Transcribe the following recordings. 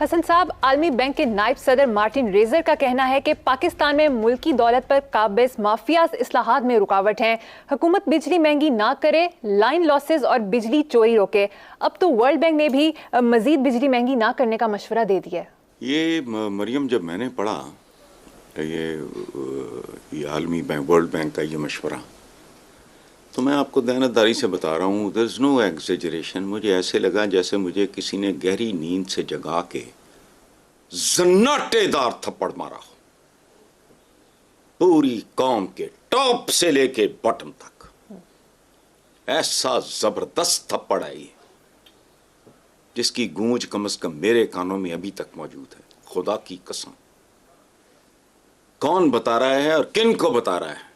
हसन साहब, आलमी बैंक के नायब सदर मार्टिन रेजर का कहना है कि पाकिस्तान में मुल्की दौलत पर काबिज माफिया इस्लाहात में रुकावट हैं। हुकूमत बिजली महंगी ना करे, लाइन लॉसेस और बिजली चोरी रोके। अब तो वर्ल्ड बैंक ने भी मजीद बिजली महंगी ना करने का मशवरा दे दिया है। ये मरियम, जब मैंने पढ़ा ये आलमी बैंक, वर्ल्ड बैंक का ये मशवरा, तो मैं आपको दयानतदारी से बता रहा हूँ, देयर इज़ नो एग्जेजरेशन। मुझे ऐसे लगा जैसे मुझे किसी ने गहरी नींद से जगा के जन्नाटेदार थप्पड़ मारा हो, पूरी कौम के टॉप से लेके बॉटम तक। ऐसा जबरदस्त थप्पड़ है ये, जिसकी गूंज कम से कम मेरे कानों में अभी तक मौजूद है। खुदा की कसम। कौन बता रहा है और किन को बता रहा है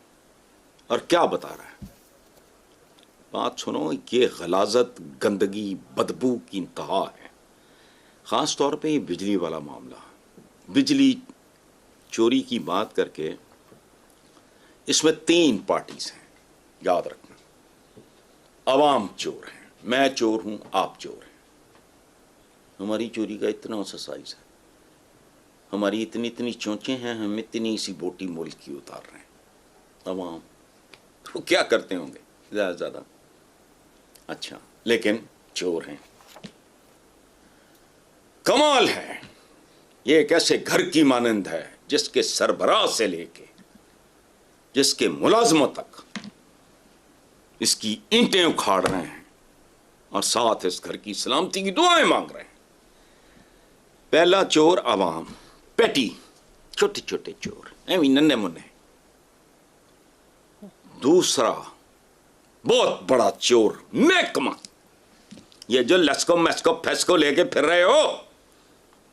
और क्या बता रहा है? बात सुनो, ये गलाजत, गंदगी, बदबू की इंतहा है। ख़ास तौर पे ये बिजली वाला मामला, बिजली चोरी की बात करके, इसमें 3 पार्टीज हैं, याद रखना। अवाम चोर हैं, मैं चोर हूं, आप चोर हैं। हमारी चोरी का इतना सा साइज है, हमारी इतनी इतनी चोंचें हैं, हम इतनी सी बोटी मोल की उतार रहे हैं। अवाम तो क्या करते होंगे ज़्यादा ज़्यादा, अच्छा, लेकिन चोर हैं। कमाल है, ये एक ऐसे घर की मानंद है जिसके सरबराह से लेके जिसके मुलाजमों तक इसकी ईंटें उखाड़ रहे हैं और साथ इस घर की सलामती की दुआएं मांग रहे हैं। पहला चोर अवाम, पेटी, छोटे छोटे चोर, ऐवी नन्हे मुन्ने। दूसरा बहुत बड़ा चोर महकमा, ये जो लस्को मैस्को फेस्को लेके फिर रहे हो,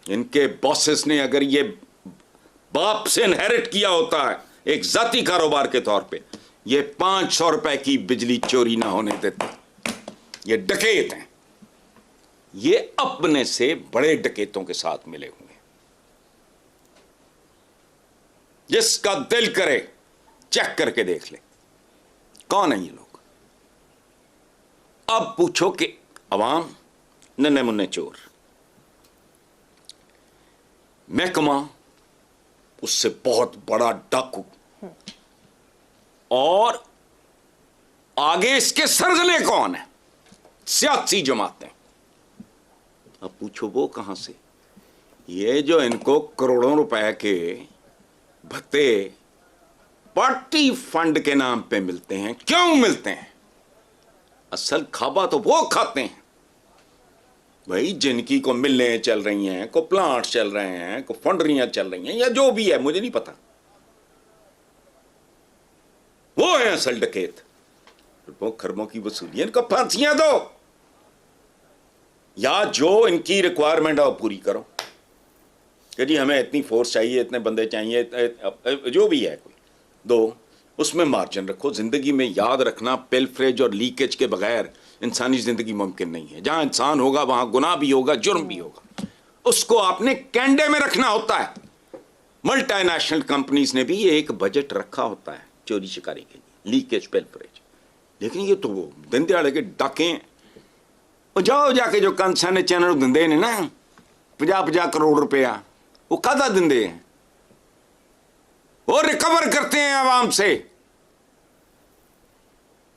इनके बॉसेस ने अगर ये बाप से इनहेरिट किया होता है एक जाती कारोबार के तौर पे, ये 500 रुपए की बिजली चोरी ना होने देते। ये डकैत हैं, ये अपने से बड़े डकैतों के साथ मिले हुए हैं। जिसका दिल करे चेक करके देख ले कौन है ये लोग। अब पूछो कि अवाम, नन्हे मुन्ने चोर, महकमा उससे बहुत बड़ा डाकू, और आगे इसके सरगने कौन है? सियासी जमातें। अब पूछो वो कहां से? ये जो इनको करोड़ों रुपए के भत्ते पार्टी फंड के नाम पे मिलते हैं, क्यों मिलते हैं? असल खाबा तो वो खाते हैं भाई, जिनकी को मिलें चल रही हैं, को प्लांट चल रहे हैं, को फंडरियां चल रही हैं, या जो भी है मुझे नहीं पता, वो है असल डकैत। खरबों की वसूली, इनको फांसियां दो, या जो इनकी रिक्वायरमेंट है वो पूरी करो कि जी हमें इतनी फोर्स चाहिए, इतने बंदे चाहिए, जो भी है कोई दो, उसमें मार्जिन रखो। जिंदगी में याद रखना, पिलफरेज और लीकेज के बगैर इंसानी जिंदगी मुमकिन नहीं है। जहां इंसान होगा वहां गुनाह भी होगा, जुर्म भी होगा। उसको आपने कैंडे में रखना होता है। मल्टीनेशनल कंपनीज ने भी एक बजट रखा होता है चोरी शिकारी के लिए, लीकेज, पिलफरेज। लेकिन ये तो वो दिन दिहाड़े के डाके हैं। जाओ जाके जो कंसाने चैनल दिंदे ने ना 50-50 करोड़ रुपया, वो कादा दिंदे हैं, वो रिकवर करते हैं आवाम से।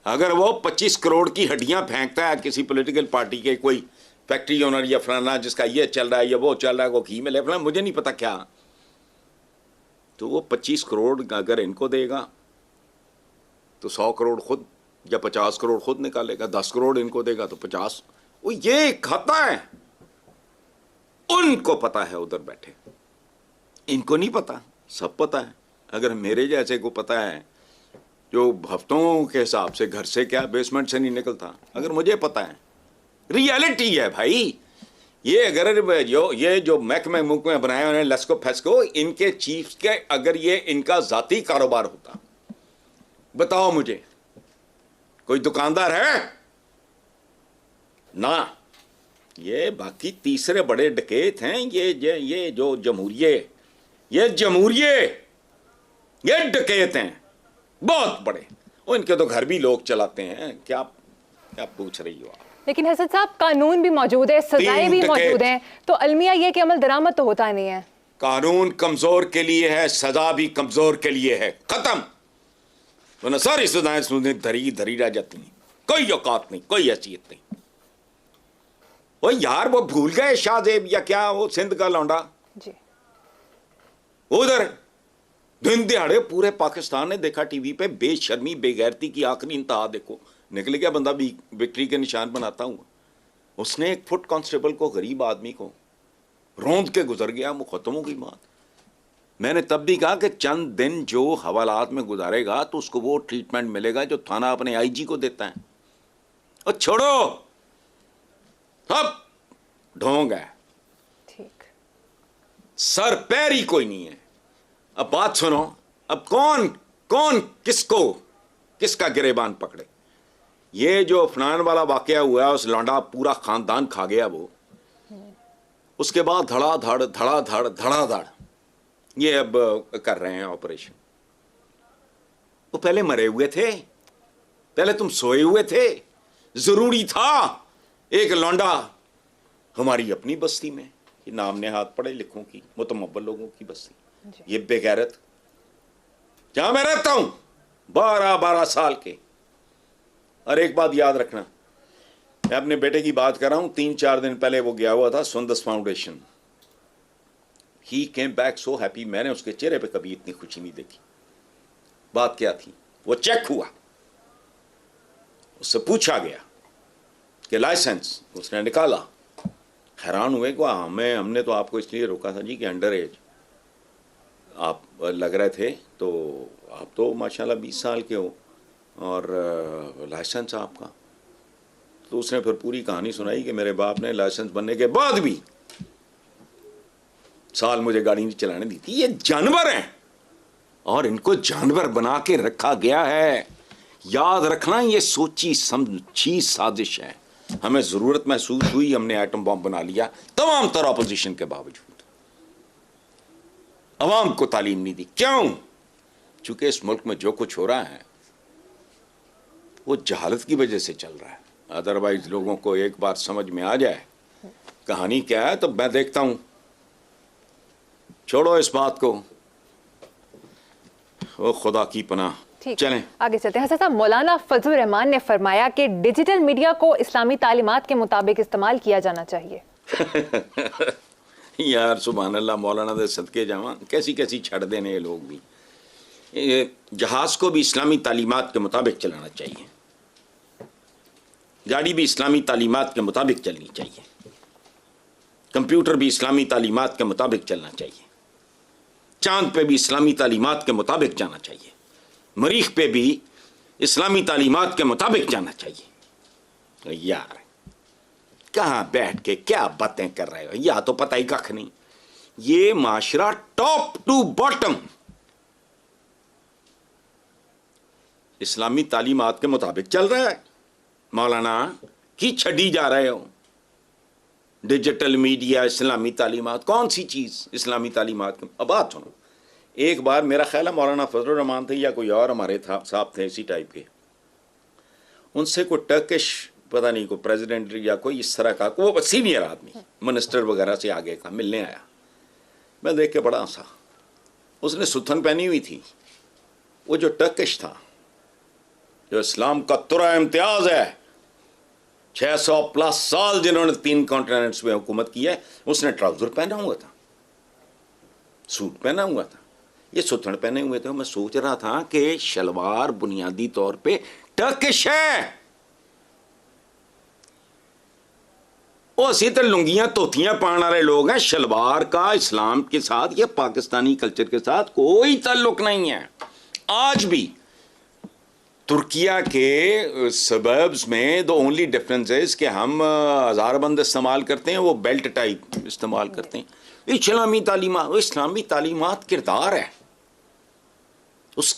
अगर वो 25 करोड़ की हड्डियां फेंकता है किसी पॉलिटिकल पार्टी के कोई फैक्ट्री ओनर या फलाना, जिसका ये चल रहा है या वो चल रहा है, वो घी में ले फलाना, मुझे नहीं पता क्या, तो वो 25 करोड़ अगर इनको देगा तो 100 करोड़ खुद या 50 करोड़ खुद निकालेगा, 10 करोड़ इनको देगा तो 50, वो ये खाता है। उनको पता है उधर बैठे, इनको नहीं पता, सब पता है। अगर मेरे जैसे को पता है जो हफ्तों के हिसाब से घर से क्या बेसमेंट से नहीं निकलता, अगर मुझे पता है, रियलिटी है भाई। ये अगर ये जो महकमे मुकमे बनाए उन्हें लस्को फैस्को, इनके चीफ के अगर ये इनका जाती कारोबार होता, बताओ मुझे कोई दुकानदार है ना? ये बाकी तीसरे बड़े डकैत हैं ये जो ये डकैत हैं बहुत बड़े। और इनके तो घर भी लोग चलाते हैं। क्या क्या पूछ रही हो आप? लेकिन हसन साहब कानून भी मौजूद है, सजाएं भी मौजूद हैं, तो अलमिया ये कि अमल दरामद तो होता नहीं है। कानून कमजोर के लिए है, सजा भी कमजोर के लिए है, खत्म। वरना सारी सजाएं धरी धरी रह जाती हैं, कोई औकात नहीं, कोई हैसियत नहीं। वो यार वो भूल गए शाहजेब या क्या, वो सिंध का लौंडा जी, उधर दिन दिहाड़े पूरे पाकिस्तान ने देखा टीवी पे, बेशर्मी बेगैरती की आखिरी इंतहा देखो। निकल गया बंदा भी विक्ट्री के निशान बनाता हुआ। उसने एक फुट कांस्टेबल को, गरीब आदमी को रौंद के गुजर गया, वो खत्म हो गई बात। मैंने तब भी कहा कि चंद दिन जो हवालात में गुजारेगा तो उसको वो ट्रीटमेंट मिलेगा जो थाना अपने आईजी को देता है। और छोड़ो, अब ढोंग है, ठीक, सर पैर ही कोई नहीं है। अब बात सुनो, अब कौन कौन किसको किसका गिरेबान पकड़े। ये जो अफनान वाला वाकया हुआ है, उस लौंडा पूरा खानदान खा गया वो। उसके बाद धड़ाधड़ धड़ाधड़ धड़ाधड़ ये अब कर रहे हैं ऑपरेशन। वो पहले मरे हुए थे, पहले तुम सोए हुए थे। जरूरी था एक लौंडा हमारी अपनी बस्ती में, ये नाम नेहात पढ़े लिखों की मुतमव्वल लोगों की बस्ती, ये बेगैरत जहां मैं रहता हूं 12-12 साल के। और एक बात याद रखना, मैं अपने बेटे की बात कर रहा हूं, 3-4 दिन पहले वो गया हुआ था सुंदस फाउंडेशन। ही केम बैक सो हैप्पी। मैंने उसके चेहरे पे कभी इतनी खुशी नहीं देखी। बात क्या थी, वो चेक हुआ, उससे पूछा गया कि लाइसेंस, उसने निकाला। हैरान हुए कि हमने तो आपको इसलिए रोका था जी कि अंडर एज आप लग रहे थे, तो आप तो माशाल्लाह 20 साल के हो और लाइसेंस आपका। तो उसने फिर पूरी कहानी सुनाई कि मेरे बाप ने लाइसेंस बनने के बाद भी साल मुझे गाड़ी नहीं चलाने दी थी। ये जानवर हैं और इनको जानवर बना के रखा गया है। याद रखना, ये सोची समझी साजिश है। हमें जरूरत महसूस हुई, हमने एटम बॉम्ब बना लिया, तमाम तरह अपोजिशन के बावजूद। अवाम को तालीम नहीं दी, क्यों? चूंकि इस मुल्क में जो कुछ हो रहा है वो जहालत की वजह से चल रहा है। अदरवाइज लोगों को एक बार समझ में आ जाए कहानी क्या है, तो मैं देखता हूं। छोड़ो इस बात को, वो खुदा की पनाह। चलें आगे चलते हैं। हसन साहब, मौलाना फजलुर रहमान ने फरमाया कि डिजिटल मीडिया को इस्लामी तालीमात के मुताबिक इस्तेमाल किया जाना चाहिए। यार सुभान अल्लाह, मौलाना दे सदके जावा, कैसी कैसी छड़ देने ये लोग भी। जहाज को भी इस्लामी तालीमात के मुताबिक चलाना चाहिए, गाड़ी भी इस्लामी तालीमात के मुताबिक चलनी चाहिए, कंप्यूटर भी इस्लामी तालीमात के मुताबिक चलना चाहिए, चांद पे भी इस्लामी तालीमात के मुताबिक जाना चाहिए, मरीख पे भी इस्लामी तालीमात के मुताबिक जाना चाहिए। यार कहां बैठ के क्या बातें कर रहे हो, या तो पता ही कख नहीं। ये माशरा टॉप टू बॉटम इस्लामी तालीमात के मुताबिक चल रहा है। मौलाना की छड़ी जा रहे हो। डिजिटल मीडिया, इस्लामी तालीमात, कौन सी चीज इस्लामी तालीमात? अब बात सुनो, एक बार मेरा ख्याल है मौलाना फजलुर रहमान थे या कोई और हमारे साहब थे इसी टाइप के, उनसे कोई टर्किश पता नहीं कोई प्रेसिडेंट या कोई इस तरह का वो सीनियर आदमी मिनिस्टर वगैरह से आगे का मिलने आया। मैं देख के बड़ा हंसा। उसने सुथन पहनी हुई थी। वो जो टर्किश था, जो इस्लाम का तुरा इम्तियाज है, 600+ साल जिन्होंने 3 कॉन्टिनेंट्स में हुकूमत की है, उसने ट्राउजर पहना हुआ था, सूट पहना हुआ था, ये सुथन पहने हुए थे। मैं सोच रहा था कि शलवार बुनियादी तौर पे टर्किश है। वो इसी तरह लुंगियां तोतियां पाने वाले लोग हैं। शलवार का इस्लाम के साथ या पाकिस्तानी कल्चर के साथ कोई ताल्लुक नहीं है। आज भी तुर्किया के सबर्ब्स में द ओनली डिफरेंस है कि हम हज़ारबंद इस्तेमाल करते हैं, वो बेल्ट टाइप इस्तेमाल करते हैं। इस्लामी तालीमात किरदार है।